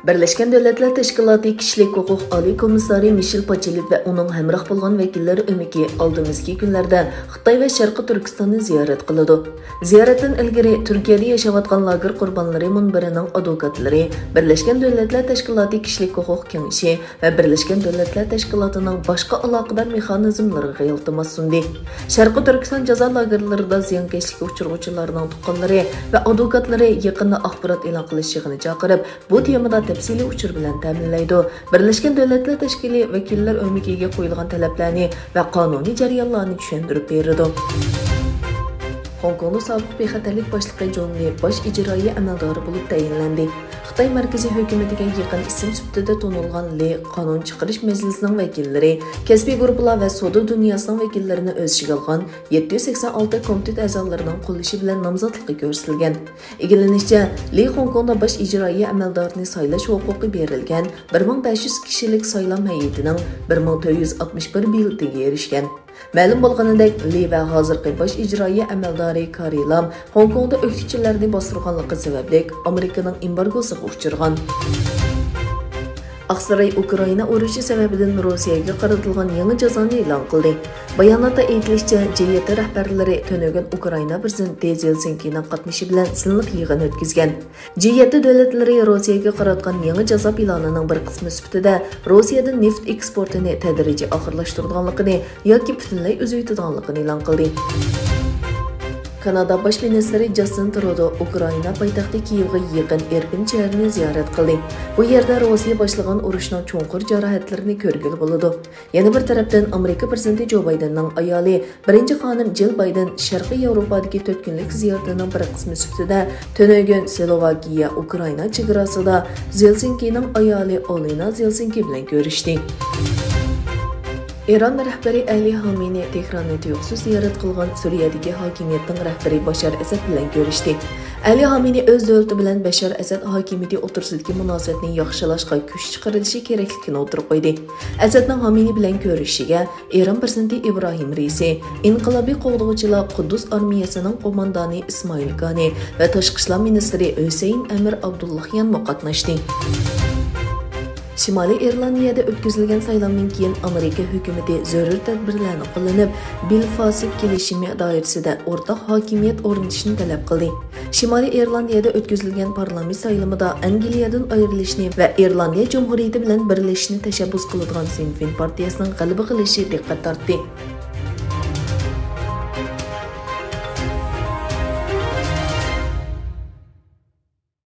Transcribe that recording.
Birleşken Devletler Teşkilatı Kişilik Hukuk Ali Komissari Michel Bachelet ve onun hemrah bolgan vekilleri ömeki aldığımızki günlerde Xitay ve Şarkı Türkistan'ı ziyaret kılıdı. Ziyaretten ilgiri Türkiye'de yaşavatkan lager kurbanları munbirinin advokatları, Birleşken Devletler Teşkilatı Kişilik Hukuk Kengişi ve Birleşken Devletler Teşkilatı'nın başka alakadar mekanizmları iltimas sundi. Şarkı Türkistan jaza lagerlarida ziyankeşlik uçurguçularının tuqqanları ve advokatları yakında ahbirat elan qilish yig'ini chaqirib, bu temada tepsili uçur bilen ta'minlaydi. Birleşken Devletler Teşkili vekiller ömükiga qo'yilgan talablarni ve kanuni jarayonlarni tushuntirib berdi. Hong Kong'da sobiq bexatarlik boshlig'i John Lee bosh ijroiya amaldori bo'lib tayinlandi. Xitoy markaziy hukumatiga yaqin ism sifatida tanilgan Lee qonun chiqarish majlisining vakillari, kasbiy guruhlar va savdo dunyosining vakillarini o'z ichiga olgan 786 komitet a'zolarining qo'llashi bilan nomzodligi ko'rsatilgan. Egillanishicha, Lee Hong Kongda bosh ijroiya amaldorini saylash huquqi berilgan 1500 kishilik saylam hay'atining 1461 bildiga erishgan. Ma'lum bo'lganidek, Lee va hozirgi bosh ijroiya amaldori Carrie Lam Hong Kongda o'qituvchilarni bostirganligi sababli Amerikaning embargosiga uchirgan. Aqsaray Ukraina urushi sababidan Rossiyaga qaratilgan yangi jazoni e'lon qildi. Bayonotda aytilishicha, G7 rahbarlari to'nagan Ukraina prezidenti Zelsinkining qatnashi bilan sinliq yig'in o'tkazgan. G7 davlatlari Rossiyaga qaratgan yangi jazo planining bir qismi sifatida Rossiyadan neft eksportini tadrijiy oxirlashtirganligini yoki butunlay uzaytirganligini e'lon qildi. Kanada Baş Ministri Justin Trudeau Ukraina poytaxti Kiyevga yaqin Irpin shahrini ziyorat qildi. Bu yerda Rossiya boshlagan urushning cho'nqur jarohatlarini ko'rgili bo'ladi. Yana bir tarafdan Amerika prezidenti Joe Bidenning ayoli birinchi xonim Jill Biden Sharqiy Yevropadagi 4 kunlik ziyoratining bir qismi sifatida To'nagan Slovakiya Ukraina chegarasida Zelsinkining ayoli Olena Zelsinki bilan ko'rishdi. İran rahbari Ali Xamenei Tehranni tuyuqsiz ziyorat qilgan Suriyadagi hokimiyatning rahbari Bashar Asad bilan ko'rishdi. Ali Xamenei o'z davlati bilan Bashar Asad hokimiyati o'rtasidagi munosabatni yaxshilashga kuch chiqarilishi kerakligini o'tirib qo'ydi. Asadning Xamenei bilan ko'rishiga Eron prezidenti Ibrohim Raisi, inqilobiy qo'g'dovchilar Quddus armiyasining qo'mondoni Ismoil Gani va tashqi ishlar ministri Husayn Amir Abdullahyan qatnashdi. Şimali İrlandiyada o'tkazilgan saylovdan keyin Amerika hukumati zarur tadbirlarni qo'llanib, Belfast kelishimi doirasida o'rtaq hokimiyat o'rnatishni talab qildi. Şimali İrlandiyada o'tkazilgan parlament saylovida Angliyadan ayrilishni va Irlandiya Jumhuriyati bilan birlashishni tashabbus qiladigan Sinn Féin partiyasining g'alaba qilishi diqqat tortdi.